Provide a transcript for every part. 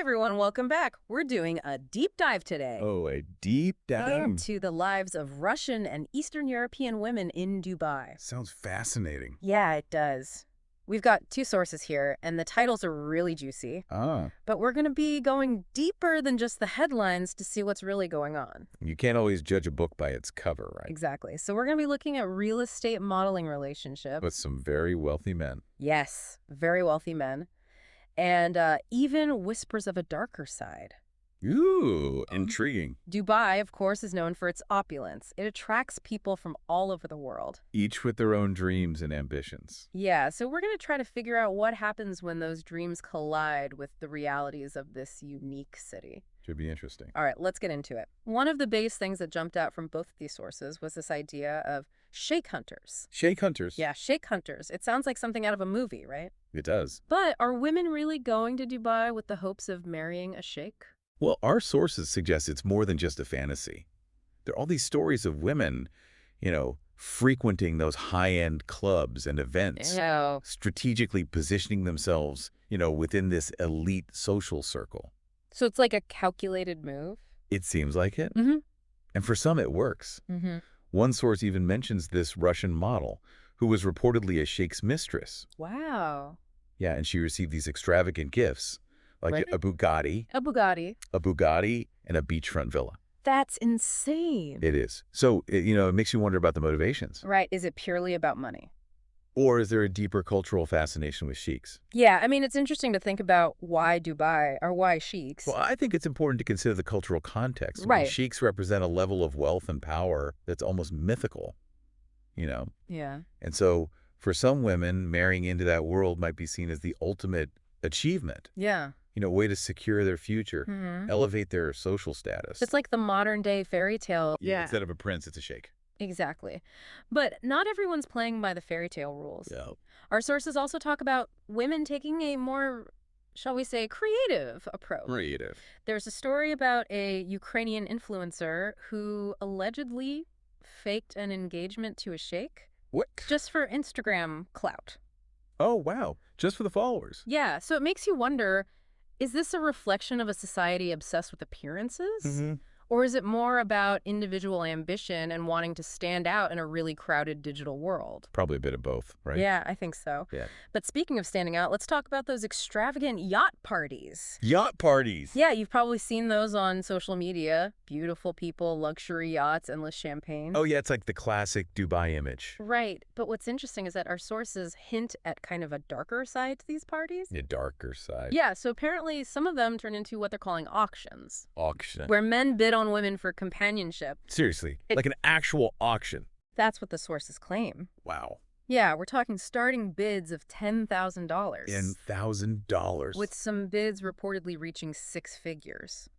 everyone, welcome back. We're doing a deep dive today Oh, a deep dive. into the lives of Russian and Eastern European women in Dubai. Sounds fascinating. Yeah, it does. We've got two sources here, and the titles are really juicy. Ah, But we're going to be going deeper than just the headlines to see what's really going on. you can't always judge a book by its cover, right? Exactly. So we're going to be looking at real estate modeling relationships. With some very wealthy men. Yes, very wealthy men. And even whispers of a darker side. Ooh, intriguing. Dubai, of course, is known for its opulence. It attracts people from all over the world. Each with their own dreams and ambitions. Yeah, so we're going to try to figure out what happens when those dreams collide with the realities of this unique city. Should be interesting. All right, let's get into it. One of the biggest things that jumped out from both of these sources was this idea of sheikh hunters. Sheikh hunters. Yeah, sheikh hunters. It sounds like something out of a movie, right? It does. But are women really going to Dubai with the hopes of marrying a sheikh? Well, our sources suggest it's more than just a fantasy. There are all these stories of women, frequenting those high-end clubs and events, No. strategically positioning themselves, within this elite social circle. So it's like a calculated move? It seems like it. Mm-hmm. And for some, it works. Mm-hmm. One source even mentions this Russian model, who was reportedly a sheikh's mistress. Wow. Yeah, and she received these extravagant gifts, like Right. a Bugatti, A Bugatti. and a beachfront villa. That's insane. It is. So, it makes you wonder about the motivations. Right. Is it purely about money? Or is there a deeper cultural fascination with sheiks? Yeah, I mean, it's interesting to think about why Dubai or why sheiks. Well, I think it's important to consider the cultural context. Right. Sheiks represent a level of wealth and power that's almost mythical, Yeah. And so for some women, marrying into that world might be seen as the ultimate achievement, Yeah. a way to secure their future, Mm-hmm. elevate their social status. It's like the modern day fairy tale. Yeah. Instead of a prince, it's a sheik. Exactly. But not everyone's playing by the fairy tale rules. Yeah. Our sources also talk about women taking a more, shall we say, creative approach. Creative. There's a story about a Ukrainian influencer who allegedly faked an engagement to a sheikh What? just for Instagram clout. Oh, wow. Just for the followers. Yeah, so it makes you wonder, is this a reflection of a society obsessed with appearances? Mm-hmm. Or is it more about individual ambition and wanting to stand out in a really crowded digital world? Probably a bit of both, right? Yeah, I think so. Yeah. But speaking of standing out, let's talk about those extravagant yacht parties. Yacht parties. Yeah, you've probably seen those on social media. Beautiful people, luxury yachts, endless champagne. Oh, yeah, it's like the classic Dubai image. Right. But what's interesting is that our sources hint at kind of a darker side to these parties. The darker side. Yeah, so apparently some of them turn into what they're calling auctions, Auction. where men bid on women for companionship. Seriously, like an actual auction. That's what the sources claim. Wow. Yeah, we're talking starting bids of $10,000. $10,000. With some bids reportedly reaching six figures.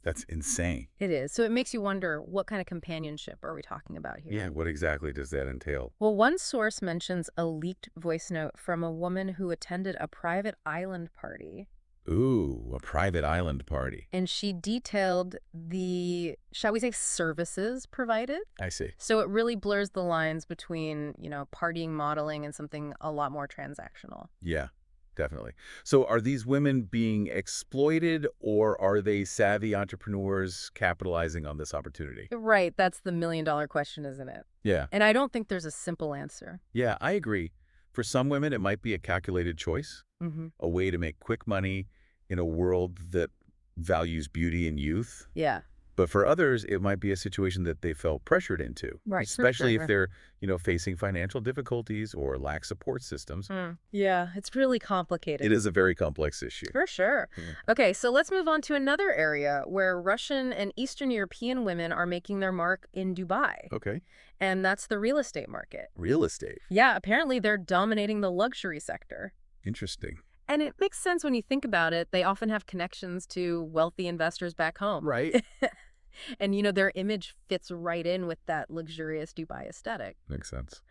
That's insane. It is. So it makes you wonder, what kind of companionship are we talking about here? Yeah, what exactly does that entail? Well, one source mentions a leaked voice note from a woman who attended a private island party. Ooh, a private island party. And she detailed the, shall we say, services provided. I see. So it really blurs the lines between, partying, modeling, and something a lot more transactional. Yeah, definitely. So are these women being exploited, or are they savvy entrepreneurs capitalizing on this opportunity? Right. That's the million-dollar question, isn't it? Yeah. And I don't think there's a simple answer. Yeah, I agree. For some women, it might be a calculated choice, Mm-hmm. a way to make quick money in a world that values beauty and youth. Yeah. But for others, it might be a situation that they felt pressured into, Right, for especially sure. if they're, facing financial difficulties or lack support systems. Yeah, it's really complicated. It is a very complex issue. For sure. Yeah. Okay, so let's move on to another area where Russian and Eastern European women are making their mark in Dubai. Okay. And that's the real estate market. Real estate. Yeah, apparently they're dominating the luxury sector. Interesting. And it makes sense when you think about it. They often have connections to wealthy investors back home. Right. And, their image fits right in with that luxurious Dubai aesthetic. Makes sense.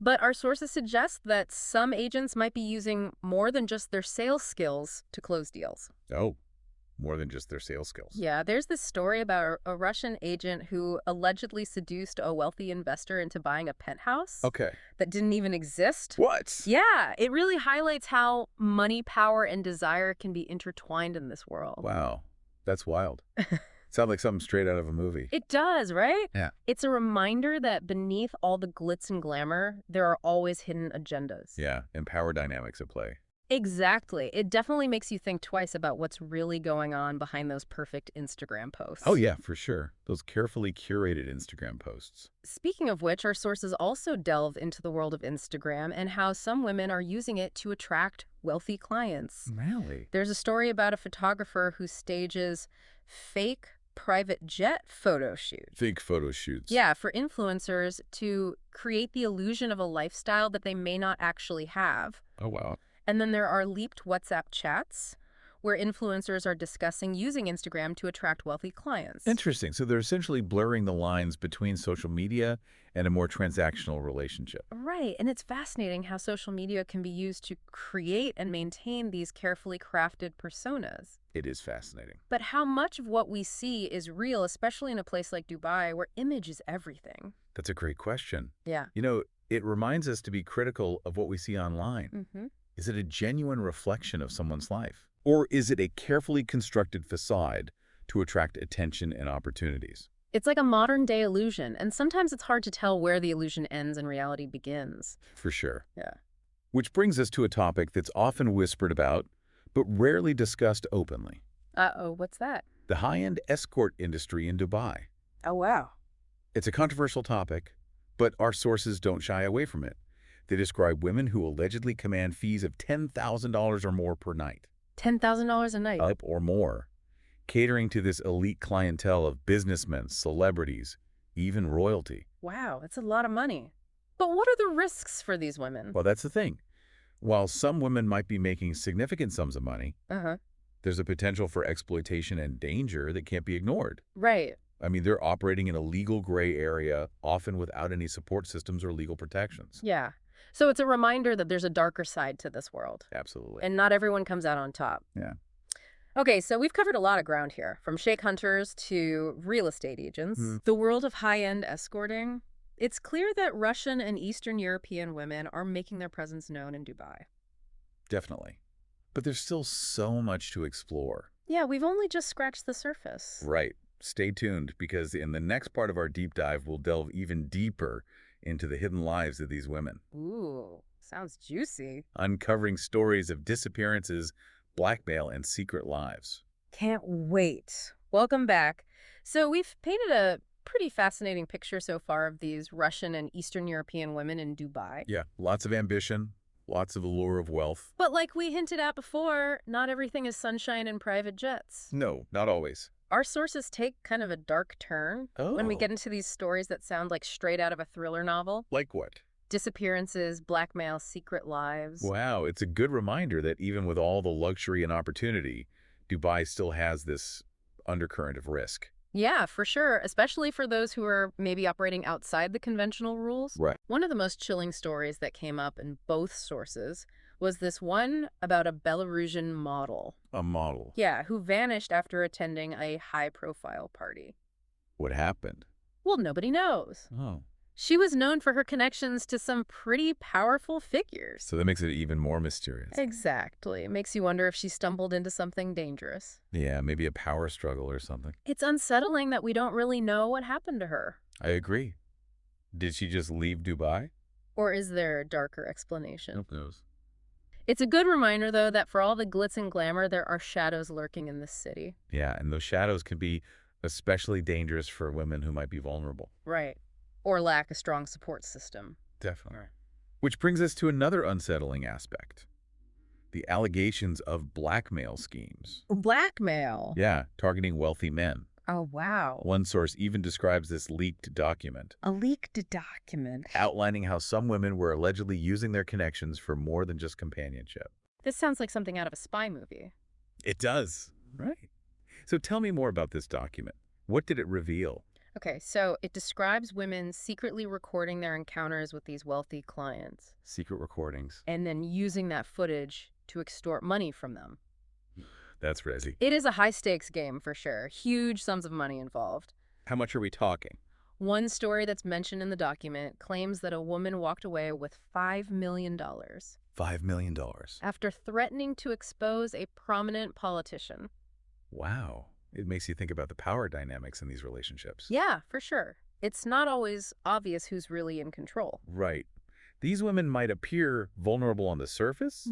But our sources suggest that some agents might be using more than just their sales skills to close deals. Oh, more than just their sales skills. Yeah, there's this story about a Russian agent who allegedly seduced a wealthy investor into buying a penthouse Okay. that didn't even exist. What? Yeah, it really highlights how money, power, and desire can be intertwined in this world. Wow. That's wild. Sounds like something straight out of a movie. It does, right? Yeah. It's a reminder that beneath all the glitz and glamour, there are always hidden agendas. Yeah, and power dynamics at play. Exactly. It definitely makes you think twice about what's really going on behind those perfect Instagram posts. Oh, yeah, for sure. Those carefully curated Instagram posts. Speaking of which, our sources also delve into the world of Instagram and how some women are using it to attract wealthy clients. Really? There's a story about a photographer who stages fake private jet photo shoots. Fake photo shoots. Yeah, for influencers to create the illusion of a lifestyle that they may not actually have. Oh, wow. And then there are leaked WhatsApp chats where influencers are discussing using Instagram to attract wealthy clients. Interesting. So they're essentially blurring the lines between social media and a more transactional relationship. Right, and it's fascinating how social media can be used to create and maintain these carefully crafted personas. It is fascinating. But how much of what we see is real, especially in a place like Dubai, where image is everything? That's a great question. Yeah. You know, it reminds us to be critical of what we see online. Mm-hmm. Is it a genuine reflection of someone's life? Or is it a carefully constructed facade to attract attention and opportunities? It's like a modern-day illusion, and sometimes it's hard to tell where the illusion ends and reality begins. For sure. Yeah. Which brings us to a topic that's often whispered about, but rarely discussed openly. Uh-oh, what's that? The high-end escort industry in Dubai. Oh, wow. It's a controversial topic, but our sources don't shy away from it. They describe women who allegedly command fees of $10,000 or more per night. $10,000 a night. Up or more, catering to this elite clientele of businessmen, celebrities, even royalty. Wow, that's a lot of money. But what are the risks for these women? Well, that's the thing. While some women might be making significant sums of money, Uh-huh. there's a potential for exploitation and danger that can't be ignored. Right. I mean, they're operating in a legal gray area, often without any support systems or legal protections. Yeah. So it's a reminder that there's a darker side to this world. Absolutely. And not everyone comes out on top. Yeah. Okay, so we've covered a lot of ground here, from sheikh hunters to real estate agents. The world of high-end escorting. It's clear that Russian and Eastern European women are making their presence known in Dubai. Definitely. But there's still so much to explore. Yeah, we've only just scratched the surface. Right. Stay tuned, because in the next part of our deep dive, we'll delve even deeper into the hidden lives of these women. Ooh, sounds juicy. Uncovering stories of disappearances, blackmail, and secret lives. Can't wait. Welcome back. So we've painted a pretty fascinating picture so far of these Russian and Eastern European women in Dubai. Yeah, lots of ambition, lots of allure of wealth. But like we hinted at before, not everything is sunshine and private jets. No, not always. Our sources take kind of a dark turn when we Oh. get into these stories that sound like straight out of a thriller novel. Like what? Disappearances, blackmail, secret lives. Wow, it's a good reminder that even with all the luxury and opportunity, Dubai still has this undercurrent of risk. Yeah, for sure, especially for those who are maybe operating outside the conventional rules. Right. One of the most chilling stories that came up in both sources was this one about a Belarusian model. A model. Yeah, who vanished after attending a high-profile party. What happened? Well, nobody knows. Oh. She was known for her connections to some pretty powerful figures. So that makes it even more mysterious. Exactly. It makes you wonder if she stumbled into something dangerous. Yeah, maybe a power struggle or something. It's unsettling that we don't really know what happened to her. I agree. Did she just leave Dubai? Or is there a darker explanation? Who knows? It's a good reminder, though, that for all the glitz and glamour, there are shadows lurking in this city. Yeah, and those shadows can be especially dangerous for women who might be vulnerable. Right. Or lack a strong support system. Definitely. Which brings us to another unsettling aspect. The allegations of blackmail schemes. Blackmail? Yeah, targeting wealthy men. Oh, wow. One source even describes this leaked document, A leaked document. outlining how some women were allegedly using their connections for more than just companionship. This sounds like something out of a spy movie. It does. Right. So tell me more about this document. What did it reveal? Okay, so it describes women secretly recording their encounters with these wealthy clients Secret recordings. and then using that footage to extort money from them. That's crazy. It is a high-stakes game for sure. Huge sums of money involved. How much are we talking? One story that's mentioned in the document claims that a woman walked away with $5 million $5 million. after threatening to expose a prominent politician. Wow. It makes you think about the power dynamics in these relationships. Yeah, for sure. It's not always obvious who's really in control. Right. These women might appear vulnerable on the surface,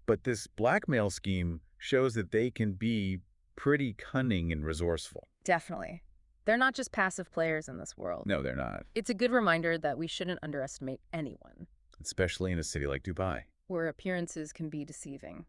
but this blackmail scheme shows that they can be pretty cunning and resourceful. Definitely. They're not just passive players in this world. No, they're not. It's a good reminder that we shouldn't underestimate anyone, Especially in a city like Dubai. where appearances can be deceiving.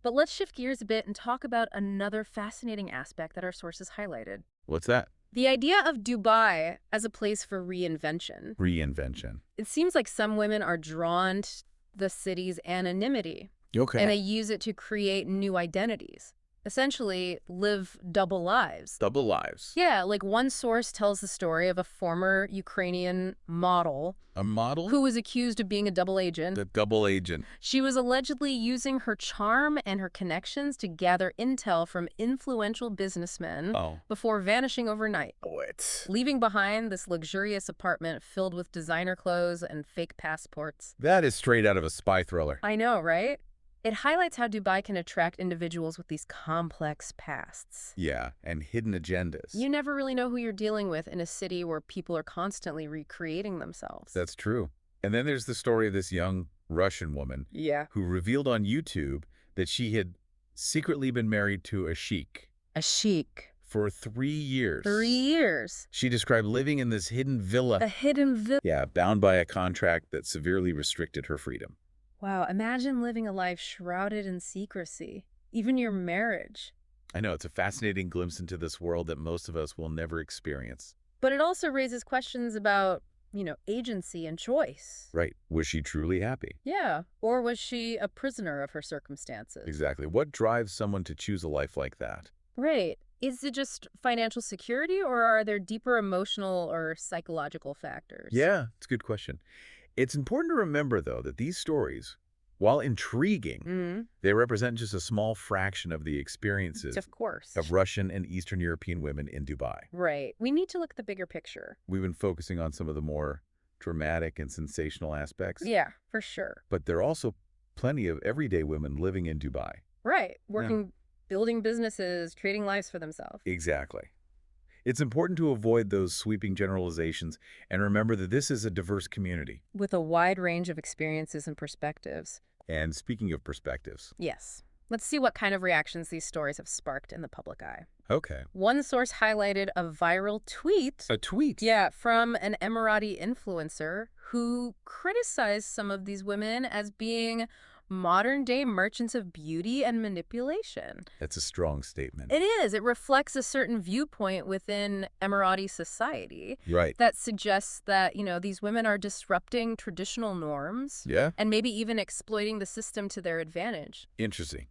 But let's shift gears a bit and talk about another fascinating aspect that our sources highlighted. What's that? The idea of Dubai as a place for reinvention. Reinvention. It seems like some women are drawn to the city's anonymity, Okay. and they use it to create new identities. Essentially, live double lives. Double lives. Yeah, like one source tells the story of a former Ukrainian model A model? who was accused of being a double agent. The double agent. She was allegedly using her charm and her connections to gather intel from influential businessmen before vanishing overnight, What? leaving behind this luxurious apartment filled with designer clothes and fake passports. That is straight out of a spy thriller. I know, right? It highlights how Dubai can attract individuals with these complex pasts. Yeah, and hidden agendas. You never really know who you're dealing with in a city where people are constantly recreating themselves. That's true. And then there's the story of this young Russian woman who revealed on YouTube that she had secretly been married to a sheik. A sheik. For 3 years. 3 years. She described living in this hidden villa. A hidden villa. Yeah, bound by a contract that severely restricted her freedom. Wow, imagine living a life shrouded in secrecy. Even your marriage. I know, it's a fascinating glimpse into this world that most of us will never experience. But it also raises questions about, agency and choice. Right. Was she truly happy? Yeah. Or was she a prisoner of her circumstances? Exactly. What drives someone to choose a life like that? Right. Is it just financial security, or are there deeper emotional or psychological factors? Yeah, it's a good question. It's important to remember, though, that these stories, while intriguing, they represent just a small fraction of the experiences Of course. of Russian and Eastern European women in Dubai. Right. We need to look at the bigger picture. We've been focusing on some of the more dramatic and sensational aspects. Yeah, for sure. But there are also plenty of everyday women living in Dubai. Right. Working, building businesses, creating lives for themselves. Exactly. It's important to avoid those sweeping generalizations and remember that this is a diverse community. With a wide range of experiences and perspectives. And speaking of perspectives. Yes. Let's see what kind of reactions these stories have sparked in the public eye. Okay. One source highlighted a viral tweet. A tweet? Yeah, from an Emirati influencer who criticized some of these women as being modern-day merchants of beauty and manipulation. That's a strong statement. It is. It reflects a certain viewpoint within Emirati society. Right. That suggests that, these women are disrupting traditional norms. Yeah? And maybe even exploiting the system to their advantage. Interesting.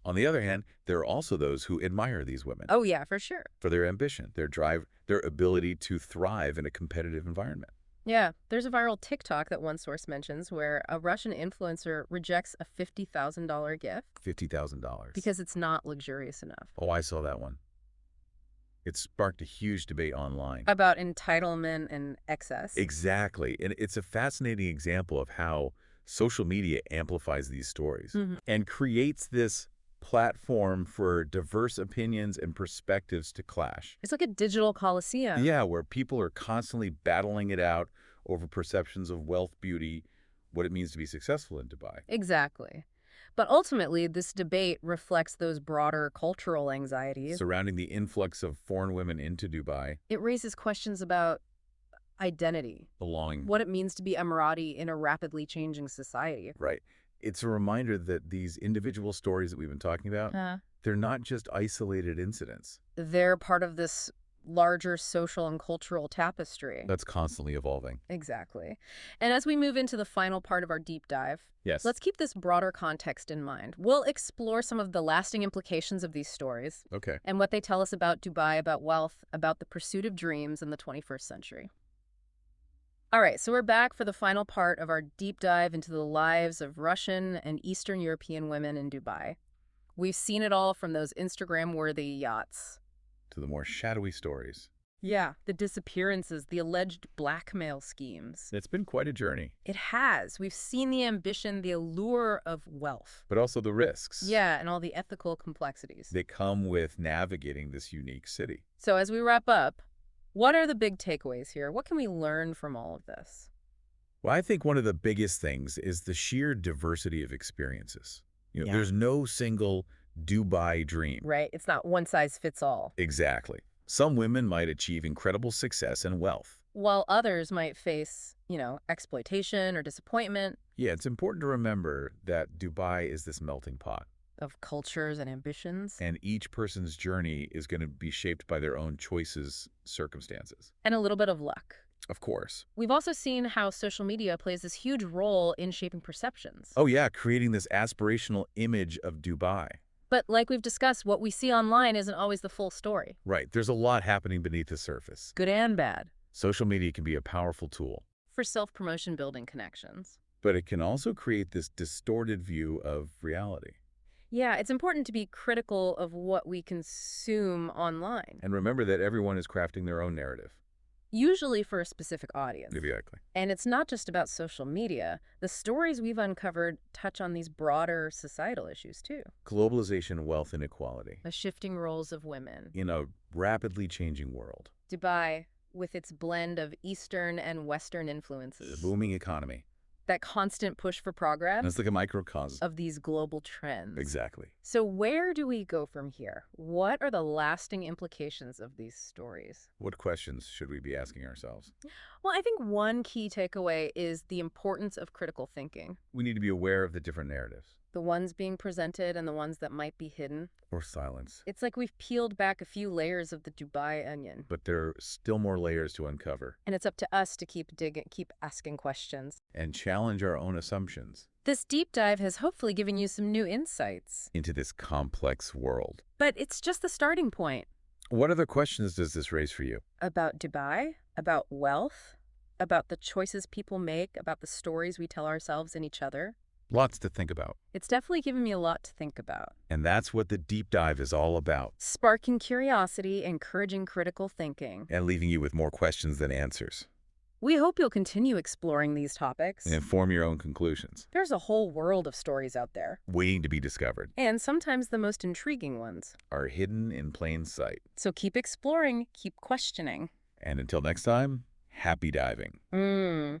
On the other hand, there are also those who admire these women. Oh, yeah, for sure. For their ambition, their drive, their ability to thrive in a competitive environment. Yeah, there's a viral TikTok that one source mentions where a Russian influencer rejects a $50,000 gift. $50,000. Because it's not luxurious enough. Oh, I saw that one. It sparked a huge debate online. About entitlement and excess. Exactly. And it's a fascinating example of how social media amplifies these stories and creates this platform for diverse opinions and perspectives to clash. It's like a digital coliseum. Yeah, where people are constantly battling it out over perceptions of wealth, beauty, what it means to be successful in Dubai. Exactly. But ultimately, this debate reflects those broader cultural anxieties. Surrounding the influx of foreign women into Dubai. It raises questions about identity. Belonging. What it means to be Emirati in a rapidly changing society. Right. It's a reminder that these individual stories that we've been talking about, they're not just isolated incidents. They're part of this larger social and cultural tapestry. That's constantly evolving. Exactly. And as we move into the final part of our deep dive, let's keep this broader context in mind. We'll explore some of the lasting implications of these stories. Okay. And what they tell us about Dubai, about wealth, about the pursuit of dreams in the 21st century. All right, so we're back for the final part of our deep dive into the lives of Russian and Eastern European women in Dubai. We've seen it all from those Instagram-worthy yachts. To the more shadowy stories. Yeah, the disappearances, the alleged blackmail schemes. It's been quite a journey. It has. We've seen the ambition, the allure of wealth. But also the risks. Yeah, and all the ethical complexities. They come with navigating this unique city. So as we wrap up, what are the big takeaways here? What can we learn from all of this? Well, I think one of the biggest things is the sheer diversity of experiences. Yeah. There's no single Dubai dream. Right? It's not one size fits all. Exactly. Some women might achieve incredible success and wealth. While others might face, exploitation or disappointment. Yeah, it's important to remember that Dubai is this melting pot. Of cultures and ambitions. And each person's journey is going to be shaped by their own choices, circumstances. And a little bit of luck. Of course. We've also seen how social media plays this huge role in shaping perceptions. Oh yeah, creating this aspirational image of Dubai. But like we've discussed, what we see online isn't always the full story. Right, there's a lot happening beneath the surface. Good and bad. Social media can be a powerful tool. For self-promotion building connections. But it can also create this distorted view of reality. Yeah, it's important to be critical of what we consume online. And remember that everyone is crafting their own narrative. Usually for a specific audience. Exactly. And it's not just about social media. The stories we've uncovered touch on these broader societal issues, too. Globalization, wealth inequality. The shifting roles of women. In a rapidly changing world. Dubai, with its blend of Eastern and Western influences. The booming economy. That constant push for progress. And it's like a microcosm of these global trends. Exactly. So where do we go from here? What are the lasting implications of these stories? What questions should we be asking ourselves? Well, I think one key takeaway is the importance of critical thinking. We need to be aware of the different narratives. The ones being presented and the ones that might be hidden. Or silence. It's like we've peeled back a few layers of the Dubai onion. But there are still more layers to uncover. And it's up to us to keep digging, keep asking questions. And challenge our own assumptions. This deep dive has hopefully given you some new insights. Into this complex world. But it's just the starting point. What other questions does this raise for you? About Dubai? About wealth? About the choices people make? About the stories we tell ourselves and each other? Lots to think about. It's definitely given me a lot to think about. And that's what the deep dive is all about. Sparking curiosity, encouraging critical thinking. And leaving you with more questions than answers. We hope you'll continue exploring these topics. And form your own conclusions. There's a whole world of stories out there. Waiting to be discovered. And sometimes the most intriguing ones. Are hidden in plain sight. So keep exploring, keep questioning. And until next time, happy diving.